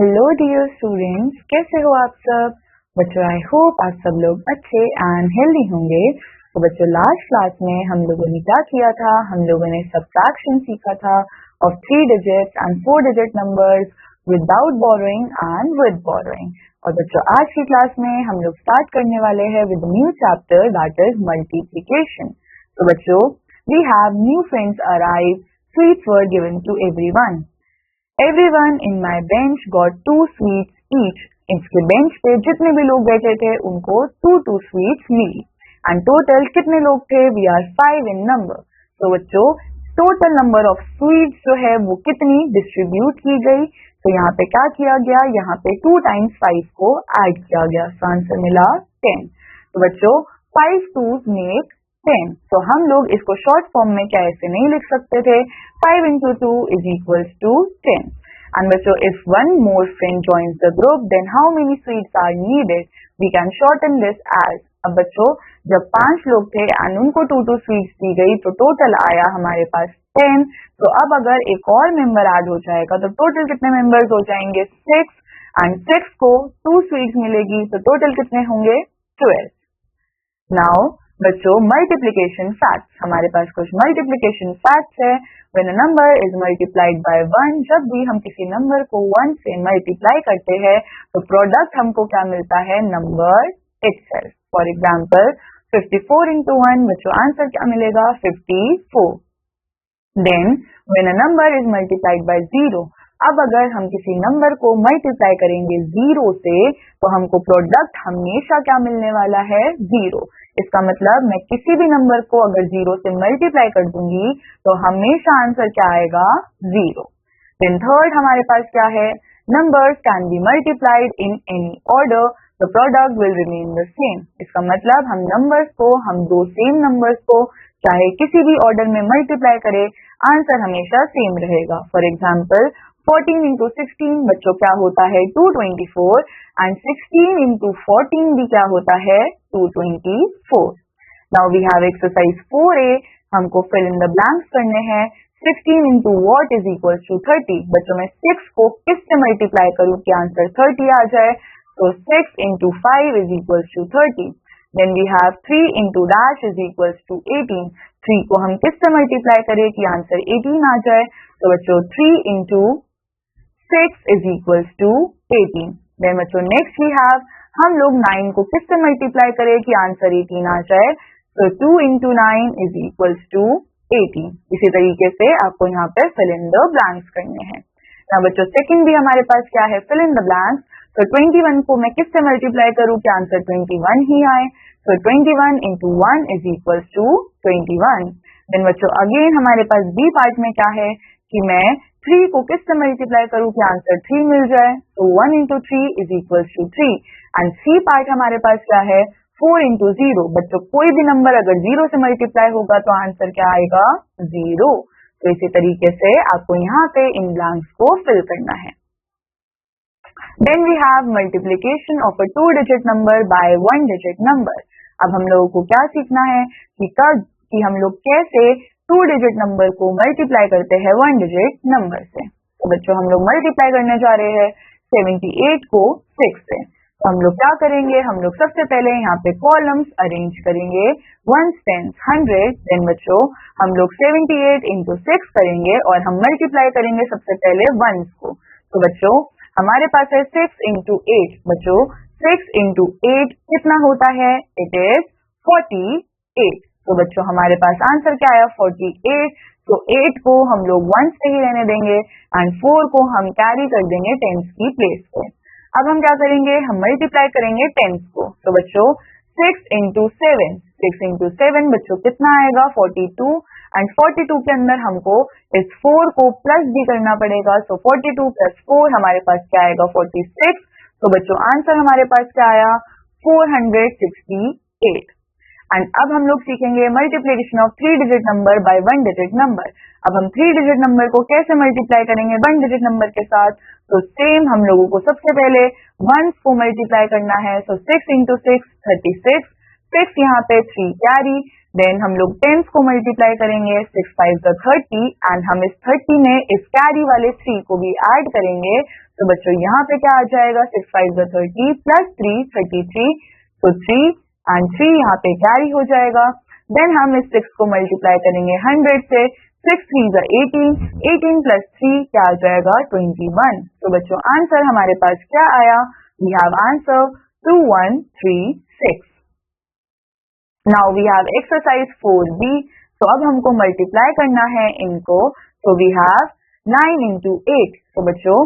Hello dear students, कैसे हो आप सब बच्चों। आई होप आप सब लोग अच्छे एंड हेल्दी होंगे। तो बच्चों, लास्ट क्लास में हम लोगों ने क्या किया था, हम लोगों ने सब्ट्रैक्शन सीखा था of 3 digits and 4 digit numbers without borrowing and with borrowing. और बच्चों, आज की क्लास में हम लोग स्टार्ट करने वाले हैं with new chapter that is multiplication. तो बच्चों, we have new friends arrive, sweets were given to everyone. Everyone in my bench got 2 sweets each. इसके बेंच पे जितने भी लोग बैठे थे उनको 2 sweets ली। एंड टोटल कितने लोग थे? We are 5 in number. तो बच्चों, टोटल नंबर ऑफ स्वीट्स जो है वो कितनी डिस्ट्रीब्यूट की गई? तो यहाँ पे क्या किया गया, यहाँ पे 2 times 5 को ऐड किया गया, तो आंसर मिला 10। तो बच्चों, 5 2s make 10। तो हम लोग इसको शॉर्ट फॉर्म में क्या ऐसे नहीं लिख सकते थे, 5 into 2 is equals to 10। And बच्चों, if one more friend joins the group, then how many sweets are needed? We can shorten this as। अब बच्चों, जब 5 लोग थे एंड उनको 2 स्वीट्स दी गई तो टोटल आया हमारे पास 10। तो अब अगर एक और मेंबर ऐड हो जाएगा तो टोटल कितने मेंबर्स हो जाएंगे? 6। एंड 6 को 2 स्वीट्स मिलेगी तो टोटल कितने होंगे? 12। नाउ बच्चों, मल्टीप्लिकेशन फैक्ट्स, हमारे पास कुछ मल्टीप्लिकेशन फैक्ट्स है। When a number is multiplied by 1, जब भी हम किसी नंबर को 1 से मल्टीप्लाई करते हैं तो प्रोडक्ट हमको क्या मिलता है? Number itself। For example 54 into 1, बच्चों आंसर क्या मिलेगा? 54। Then when a number is multiplied by 0, अब अगर हम किसी नंबर को मल्टीप्लाई करेंगे 0 से तो हमको प्रोडक्ट हमेशा क्या मिलने वाला है? 0। इसका मतलब मैं किसी भी नंबर को अगर 0 से मल्टीप्लाई कर दूंगी तो हमेशा आंसर क्या आएगा? 0। देन थर्ड हमारे पास क्या है? Numbers can be multiplied in any order, the product will remain the same. इसका मतलब हम नंबर्स को, हम 2 सेम नंबर्स को चाहे किसी भी ऑर्डर में मल्टीप्लाई करें, आंसर हमेशा सेम रहेगा। फॉर एग्जाम्पल 14 into 16 बच्चों क्या होता है? 224। एंड 16 into 14 भी क्या होता है? 224। Now we have exercise 4A, हमको फिल इन द ब्लैंक्स करने हैं। 16 into what is equals to 30? बच्चों, मैं 6 को किससे मल्टीप्लाई करूं कि आंसर 30 आ जाए? तो 6 into 5 is equals to 30। Then we have 3 into dash is equals to 18। 3 को हम किससे मल्टीप्लाई करें कि आंसर 18 आ जाए? तो बच्चों 3 into 6 is equals to 18। Then बच्चों नेक्स्ट वी हैव, हम लोग 9 को किससे मल्टीप्लाई करें कि आंसर 18 आ जाए? तो 2 into 9 is equals to 18। इसी तरीके से आपको यहाँ पे फिल इन द ब्लैंक्स करने हैं। ना बच्चों, सेकंड भी हमारे पास क्या है? Fill in the blanks. तो 21 को मैं किससे मल्टीप्लाई करूं कि आंसर 21 ही आए? तो 21 into 1 is equals to 21। Then बच्चों अगेन हमारे पास बी पार्ट में क्या है कि मैं 3 को किससे मल्टीप्लाई करूं कि आंसर 3 मिल जाए? तो 1 into 3 is equals to 3। And C part हमारे पास क्या है? 4 into 0। बच्चों कोई भी नंबर अगर 0 से मल्टीप्लाई होगा तो आंसर क्या आएगा? 0। तो इसी तरीके से आपको यहाँ पे इन ब्लैंक्स को फिल करना है। Then we have multiplication of a 2 digit number by 1 digit number. अब हम लोगों को क्या सीखना है कि हम लोग कैसे 2 डिजिट नंबर को मल्टीप्लाई करते हैं 1 डिजिट नंबर से। तो बच्चों हम लोग मल्टीप्लाई करने जा रहे हैं 78 को 6 से। तो हम लोग क्या करेंगे? हम लोग सबसे पहले यहाँ पे कॉलम्स अरेंज करेंगे, 1s 10s 100। देन बच्चों हम लोग 78 into 6 करेंगे और हम मल्टीप्लाई करेंगे सबसे पहले 1s को। तो बच्चों हमारे पास है 6 into 8। बच्चों 6 into 8 कितना होता है? It is 48। तो बच्चों हमारे पास आंसर क्या आया? 48। तो 8 को हम लोग 1 से ही रहने देंगे एंड 4 को हम कैरी कर देंगे 10s की प्लेस पे। अब हम क्या करेंगे? हम मल्टीप्लाई करेंगे 10s को। तो बच्चों 6 into 7, 6 into 7 बच्चों कितना आएगा? 42। एंड 42 के अंदर हमको इस 4 को प्लस भी करना पड़ेगा। सो 42 plus 4 हमारे पास क्या आएगा? 46। तो बच्चों आंसर हमारे पास क्या आया? 468। एंड अब हम लोग सीखेंगे multiplication of 3 digit number by 1 digit number. अब हम 3 डिजिट नंबर को कैसे मल्टीप्लाई करेंगे 1 डिजिट नंबर के साथ? तो सेम हम लोगों को सबसे पहले 1s को मल्टीप्लाई करना है। सो 6 into 6 36। 6 यहाँ पे 3 कैरी देन हम लोग टेंस को मल्टीप्लाई करेंगे, 6 5 30 एंड हम इस 30 में इस कैरी वाले 3 को भी ऐड करेंगे। तो बच्चों यहाँ पे क्या आ जाएगा, 6 5 30 प्लस 3 33, तो 3 एंड 3 यहाँ पे कैरी हो जाएगा। देन हम इस 6 को मल्टीप्लाई करेंगे 100 से, 6 3 18, 18 प्लस 3 क्या आ जाएगा 21। तो बच्चों आंसर हमारे पास क्या आया, we have answer 2136। Now we have exercise 4B। तो अब हमको मल्टीप्लाई करना है इनको, तो वी हैव 9 into 8। तो बच्चों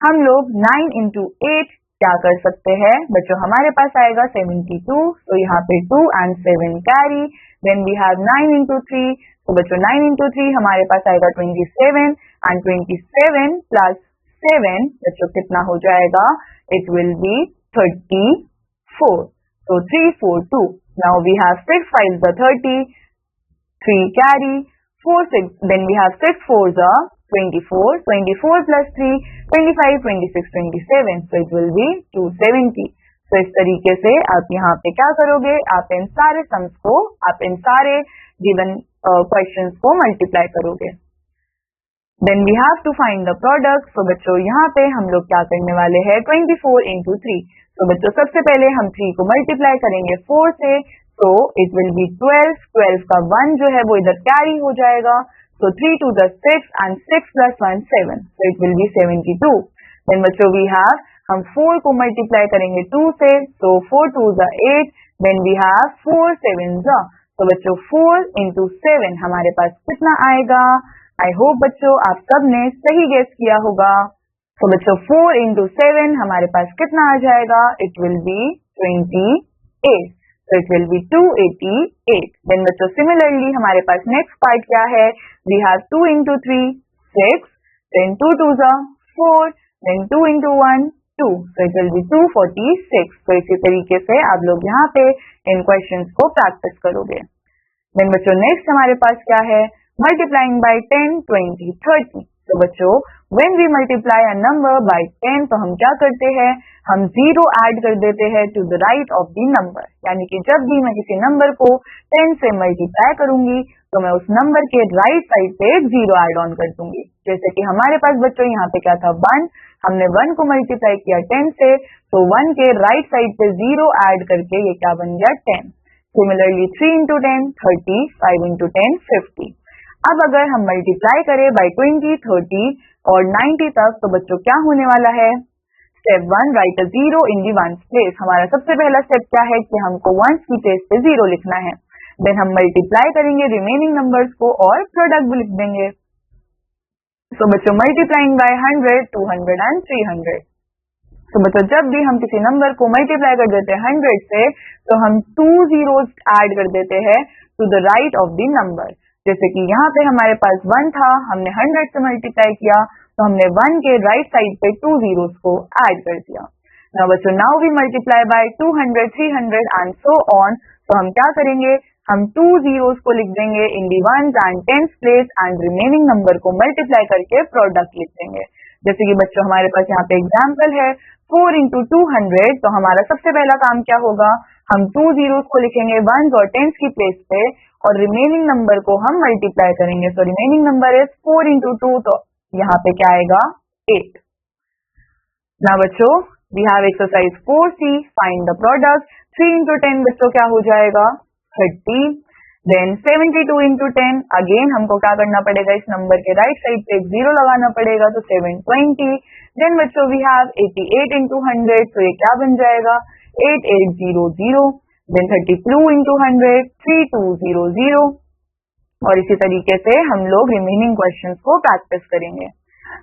हम लोग 9 into 8 क्या कर सकते हैं बच्चों, हमारे पास आएगा 72, तो यहाँ पे 2 and 7 carry. Then we have 9 into 3, तो बच्चों 9 into 3 हमारे पास आएगा 27 एंड 27 प्लस 7 बच्चों कितना हो जाएगा, इट विल बी 34, तो 342। Now we have 6 5 30, 3 carry, 4 6, then we have 6 4s are 24, 24 plus 3, 25, 26, 27, so it will be 270। तो इस तरीके से आप यहाँ पे क्या करोगे, आप इन सारे सम्स को, आप इन सारे गिवन क्वेश्चंस को मल्टीप्लाई करोगे। Then we have to find the product. तो बच्चों यहाँ पे हम लोग क्या करने वाले हैं, 24 into 3। तो बच्चों सबसे पहले हम 3 को मल्टीप्लाई करेंगे 4 से, तो इट विल बी 12, 12 का 1 जो है वो इधर कैरी हो जाएगा, तो 3 2 6 and 6 plus 1 7, so it will be 72। Then बच्चों वी हैव, हम 4 को मल्टीप्लाई करेंगे 2 से, तो 4 2 8, देन वी हैव 4 7, तो बच्चों 4 into 7 हमारे पास कितना आएगा। आई होप बच्चों आप सब ने सही गेस किया होगा। तो बच्चों 4 into 7 हमारे पास कितना आ जाएगा, it will be 28, so it will be 288। देन बच्चों सिमिलरली हमारे पास नेक्स्ट पार्ट क्या है, we have 2 into 3 6, then 2 2s are 4, then 2 into 1 2, so it will be 246। तो इसी तरीके से आप लोग यहाँ पे इन क्वेश्चंस को प्रैक्टिस करोगे। देन बच्चों नेक्स्ट हमारे पास क्या है, मल्टीप्लाइंग बाय 10 20 30। तो बच्चों when we multiply a number by 10, तो हम क्या करते हैं, हम 0 ऐड कर देते हैं to the right of the number, यानी कि जब भी मैं किसी नंबर को 10 से मल्टीप्लाई करूंगी तो मैं उस नंबर के राइट साइड पे 0 ऐड ऑन कर दूंगी। जैसे कि हमारे पास बच्चों यहाँ पे क्या था 1, हमने 1 को मल्टीप्लाई किया 10 से, तो 1 के राइट साइड पे 0 ऐड करके ये क्या बन गया 10। Similarly 3 into 10 30, 5 into 10 50। अब अगर हम मल्टीप्लाई करें बाय 20 30 और 90 तक, तो बच्चों क्या होने वाला है, step 1 right a 0 in the ones place. हमारा सबसे पहला स्टेप क्या है कि हमको वंस की प्लेस पे 0 लिखना है। देन हम मल्टीप्लाई करेंगे रिमेनिंग नंबर्स को और प्रोडक्ट भी लिख देंगे। तो बच्चों मल्टीप्लाइंग बाय 100 200 एंड 300। तो बच्चों जब भी हम किसी नंबर को मल्टीप्लाई कर देते हैं 100 से, तो हम 2 zeros ऐड कर देते हैं to the right of the number. जैसे कि यहाँ पे हमारे पास 1 था, हमने 100 से मल्टीप्लाई किया, तो हमने 1 के राइट साइड पे 2 zeros को ऐड कर दिया। नाउ बच्चों now we multiply by 200 300 and so on. तो हम क्या करेंगे, हम 2 zeros को लिख देंगे in the ones and tens place and remaining number को मल्टीप्लाई करके प्रोडक्ट लिख देंगे। जैसे कि बच्चों हमारे पास यहाँ पे एग्जाम्पल है 4 into 200। तो हमारा सबसे पहला काम क्या होगा, हम 2 zeros को लिखेंगे वंस और टेंस की प्लेस पे और रिमेनिंग नंबर को हम मल्टीप्लाई करेंगे। So remaining number is 4 into 2, तो यहाँ पे क्या आएगा 8। ना बच्चों we have exercise 4C, find the product. 3 into 10 बच्चों क्या हो जाएगा 30। देन 72 into 10, अगेन हमको क्या करना पड़ेगा, इस नंबर के राइट साइड पे 0 लगाना पड़ेगा, तो 720। देन बच्चों वी हैव 88 into 100, तो ये क्या बन जाएगा 8800। देन 32 into 100 3200। और इसी तरीके से हम लोग रिमेनिंग क्वेश्चंस को प्रैक्टिस करेंगे।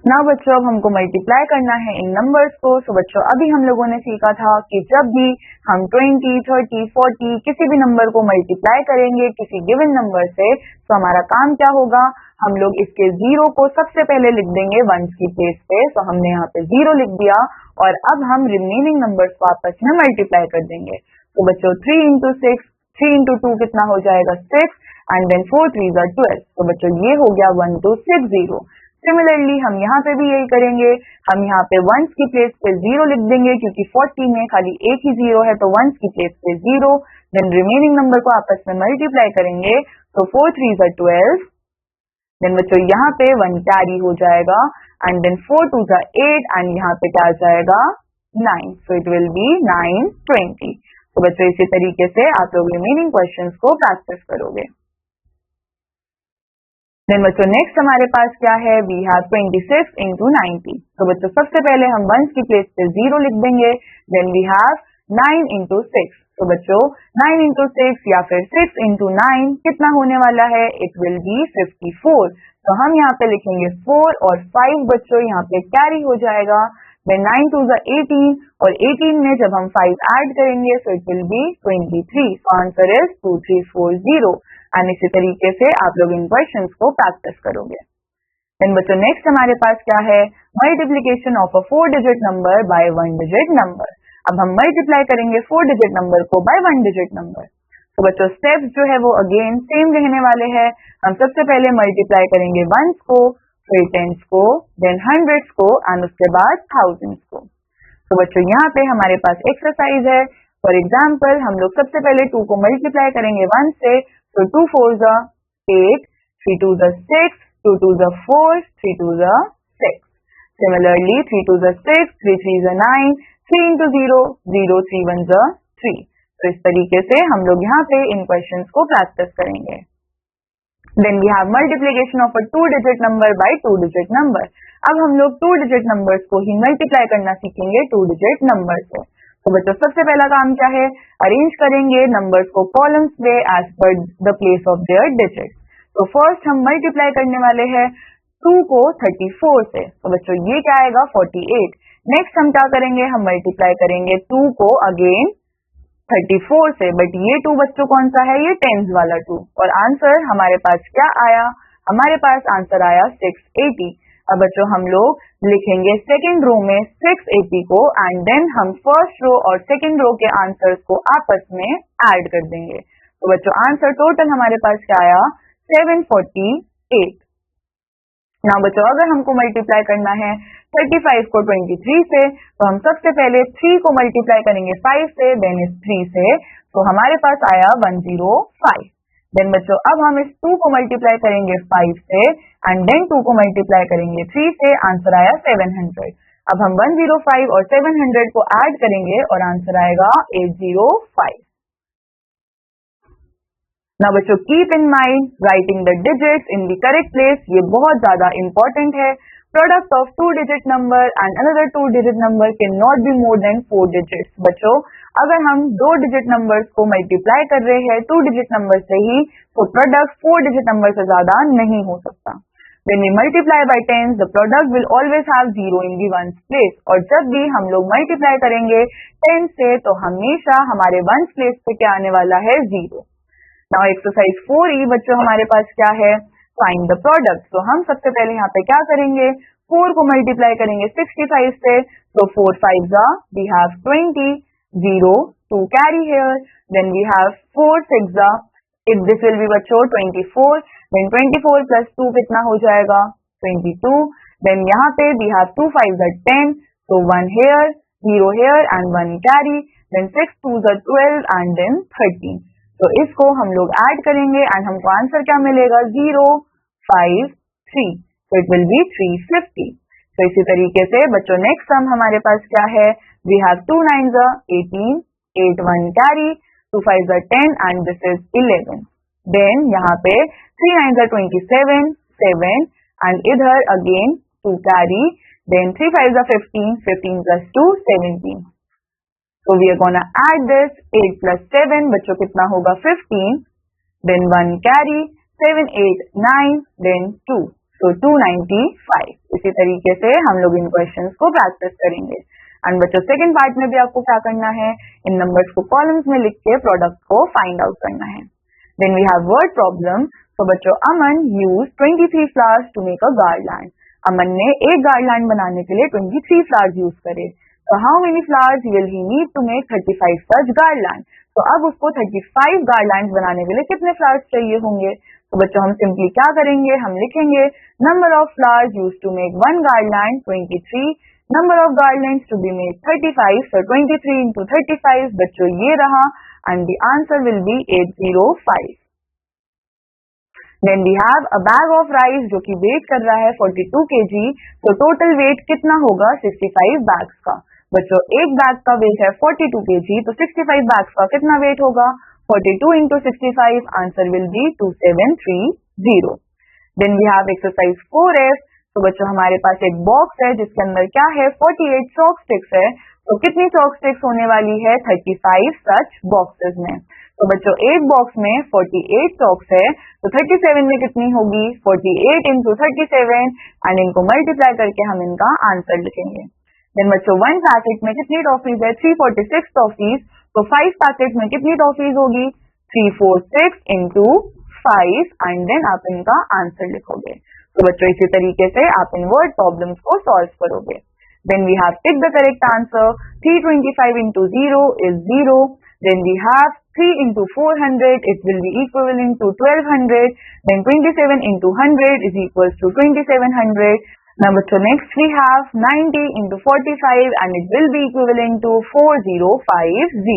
ना बच्चों अब हमको मल्टीप्लाई करना है इन नंबर्स को। सो बच्चों अभी हम लोगों ने सीखा था कि जब भी हम 20 30 40 किसी भी नंबर को मल्टीप्लाई करेंगे किसी गिवन नंबर से, तो हमारा काम क्या होगा, हम लोग इसके 0 को सबसे पहले लिख देंगे वंस की प्लेस पे। तो हमने यहाँ पे 0 लिख दिया और अब हम रिमेनिंग नंबर्स को आपस में मल्टीप्लाई कर देंगे। तो बच्चों 3 into 6, 3 into 2 कितना हो जाएगा 6 एंड देन 4 3s are 12। तो बच्चों ये हो गया 1260। सिमिलरली हम यहाँ पे भी यही करेंगे, हम यहाँ पे वंस की प्लेस पे 0 लिख देंगे क्योंकि 40 में खाली एक ही 0 है, तो वंस की प्लेस पे 0, देन रिमेनिंग नंबर को आपस में मल्टीप्लाई करेंगे, तो 4 3 12, देन बच्चों यहाँ पे 1 कैरी हो जाएगा, एंड देन 4 2 8, एंड यहाँ पे क्या आ जाएगा 9, सो इट विल बी 9 20। तो बच्चों इसी तरीके से आप लोग रिमेनिंग क्वेश्चंस को प्रैक्टिस करोगे। देन बच्चों नेक्स्ट हमारे पास क्या है, वी हैव 26 into 90। तो बच्चों सबसे पहले हम वंस की प्लेस पे 0 लिख देंगे, देन वी हैव 9 into 6। तो बच्चों 9 into 6 या फिर 6 into 9 कितना होने वाला है, इट विल बी 54। तो हम यहाँ पे लिखेंगे 4 और 5 बच्चों यहाँ पे कैरी हो जाएगा, देन 9 2 18, और 18 में जब हम 5 ऐड करेंगे so it will B 23। So answer is 2340। And इसी तरीके से आप लोग इन क्वेश्चंस को प्रैक्टिस करोगे। देन बच्चों नेक्स्ट हमारे पास क्या है, multiplication of a 4 digit number by 1 digit number. अब हम मल्टीप्लाई करेंगे 4 डिजिट नंबर को बाय 1 डिजिट नंबर। तो बच्चों स्टेप्स जो है वो अगेन सेम रहने वाले हैं। हम सबसे पहले मल्टीप्लाई करेंगे वंस को, फिर टेंस को, देन हंड्रेड्स को, एंड उसके बाद थाउजेंड्स को। तो बच्चों यहाँ पे हमारे पास एक्सरसाइज है। फॉर एग्जाम्पल हम लोग सबसे पहले 2 को मल्टीप्लाई करेंगे 1 से, तो 2 4 8, 3 2 6, 2 2 4, 3 2 6। Similarly 3 2 6, 3 3 9, 3 into 0 0, 3 1 3। तो इस तरीके से हम लोग यहाँ पे इन क्वेश्चंस को प्रैक्टिस करेंगे। Then we have multiplication of a 2 digit number by 2 digit number। अब हम लोग 2 digit numbers को ही मल्टीप्लाई करना सीखेंगे 2 digit numbers से। तो बच्चों सबसे पहला काम क्या है, अरेंज करेंगे नंबर्स को कॉलम्स में एज पर the place of their digit. तो फर्स्ट हम मल्टीप्लाई करने वाले हैं 2 को 34 से, तो बच्चों ये क्या आएगा 48। नेक्स्ट हम क्या करेंगे, हम मल्टीप्लाई करेंगे 2 को अगेन 34 से, बट ये 2 बच्चों कौन सा है, ये टेंस वाला 2, और आंसर हमारे पास क्या आया, हमारे पास आंसर आया 680। अब बच्चों हम लोग लिखेंगे सेकंड रो में 680 को, एंड देन हम फर्स्ट रो और सेकंड रो के आंसर्स को आपस में ऐड कर देंगे। तो बच्चों आंसर टोटल हमारे पास क्या आया 748। ना बच्चों अगर हमको मल्टीप्लाई करना है 35 को 23 से, तो हम सबसे पहले 3 को मल्टीप्लाई करेंगे 5 से, देन इस 3 से, तो हमारे पास आया 105। देन बच्चों अब हम इस 2 को मल्टीप्लाई करेंगे 5 से, एंड देन 2 को मल्टीप्लाई करेंगे 3 से, आंसर आया 700। अब हम 105 और 700 को ऐड करेंगे और आंसर आएगा 805। ना बच्चों keep in mind writing the digits in the correct place, ये बहुत ज्यादा इंपॉर्टेंट है। Product of 2 digit number and another 2 digit number can not be more than 4 digits. बच्चों अगर हम 2 डिजिट नंबर्स को मल्टीप्लाई कर रहे हैं 2 डिजिट नंबर से ही, तो प्रोडक्ट 4 डिजिट नंबर से ज्यादा नहीं हो सकता। When we multiply by tens, the product will always have 0 in the ones place। और जब भी हम लोग मल्टीप्लाई करेंगे 10 से, तो हमेशा हमारे वंस प्लेस पे क्या आने वाला है 0। नाउ एक्सरसाइज 4E बच्चों हमारे पास क्या है, फाइंड द प्रोडक्ट। तो हम सबसे पहले यहाँ पे क्या करेंगे, 4 को मल्टीप्लाई करेंगे 65 से, तो 4 5 we have 20, 0 2 carry here, then we have 4 6 if this will be बच्चों 24, then 24 plus 2 कितना हो जाएगा 22, then यहाँ पे we have 2 5 10, so 1 here, 0 here and 1 carry, then 6 2 12 and then 13। तो इसको हम लोग ऐड करेंगे एंड हमको आंसर क्या मिलेगा 0 5 3, so it will be 350। तो इसी तरीके से बच्चों नेक्स्ट सम हमारे पास क्या है, we have 2 9s 18, 8 1 carry, 2 5s 10 and this is 11। then यहाँ पे 3 9s 27, 7 and इधर again 2 carry, then 3 5s 15, 15 plus 2 17। So we are gonna add this 8 plus 7 बच्चों कितना होगा 15, then 1 carry, 7 8 9, then 2, so 295। इसी तरीके से हम लोग इन क्वेश्चंस को प्रैक्टिस करेंगे। एंड बच्चों सेकंड पार्ट में भी आपको क्या करना है, इन नंबर्स को कॉलम्स में लिख के प्रोडक्ट को फाइंड आउट करना है। Then we have word problem। तो बच्चों अमन used 23 flowers to make a garland। अमन ने एक गार्डलैंड बनाने के लिए 23 फ्लावर्स यूज करे। So how many flowers will he need to make 35 such garland? तो अब उसको 35 garlands बनाने के लिए कितने फ्लावर्स चाहिए होंगे, तो बच्चों हम सिंपली क्या करेंगे, हम लिखेंगे number of flowers used to make one garland 23, number of garlands to be made 35, so 23 into 35 बच्चों ये रहा and the answer will be 805. Then we have a bag of rice जो कि वेट कर रहा है 42 kg, तो टोटल वेट कितना होगा 65 बैग्स का। बच्चों एक बैग का वेट है 42 kg, तो 65 बैग्स का कितना वेट होगा 42 into 65, answer will be 2730। Then we have exercise 4F, तो बच्चों हमारे पास एक बॉक्स है जिसके अंदर क्या है 48 चॉक स्टिक्स है, तो कितनी चॉक स्टिक्स होने वाली है 35 सच बॉक्सेस में। तो बच्चों एक बॉक्स में 48 चॉक्स है, तो 37 में कितनी होगी 48 into 37 एंड इनको मल्टीप्लाई करके हम इनका आंसर लिखेंगे। देन बच्चों वन पैकेट में कितनी टॉफीज है 346 टॉफीज, तो 5 पैकेट में कितनी टॉफीज होगी 346 into 5 एंड देन आप इनका आंसर लिखोगे। तो बच्चों इसी तरीके से आप इन वर्ड प्रॉब्लम्स को सॉल्व करोगे। Then we have pick the correct answer. 325 into 0 is 0. Then we have 3 into 400, it will be equivalent to 1200. Then 27 into 100 is equals to 2700. Now so next we have 90 into 45 and it will be equivalent to 4050.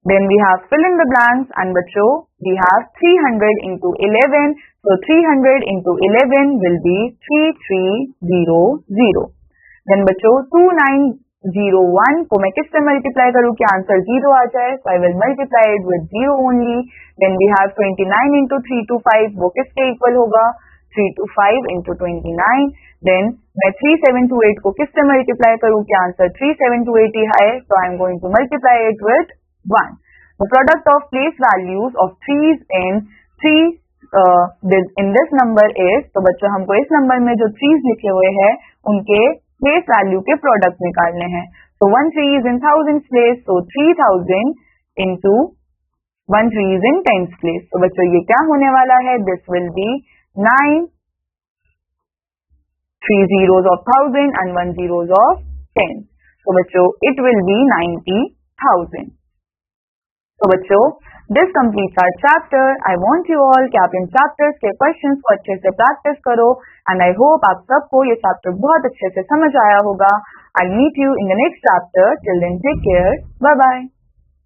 Then we have fill in the blanks and bachcho we have 300 into 11. So 300 into 11 will be 3300. Then बच्चों 2901 को मैं किससे multiply करूँ कि answer 0 आ जाए, so I will multiply it with 0 only. Then we have 29 into 325, वो किसके equal होगा 325 into 29. Then मैं 3728 को किससे मल्टीप्लाई करूँ कि आंसर 3728 है, so I am going to multiply it with 1. The product of place values of trees in this number is, तो बच्चों हमको इस नंबर में जो trees लिखे हुए हैं उनके प्लेस वैल्यू के प्रोडक्ट निकालने हैं। तो 1 tree is in thousands place, so 3000 into 1 tree is in tens place। तो बच्चों ये क्या होने वाला है, this will be 9 3 zeros of 1000 and 1 zeros of 10। तो बच्चों इट विल बी 90,000। तो बच्चों this completes our chapter. I want you all कि आप इन चैप्टर्स के क्वेश्चंस को अच्छे से प्रैक्टिस करो एंड आई होप आप सबको ये चैप्टर बहुत अच्छे से समझ आया होगा। I meet you in the next chapter, till then take care, bye bye.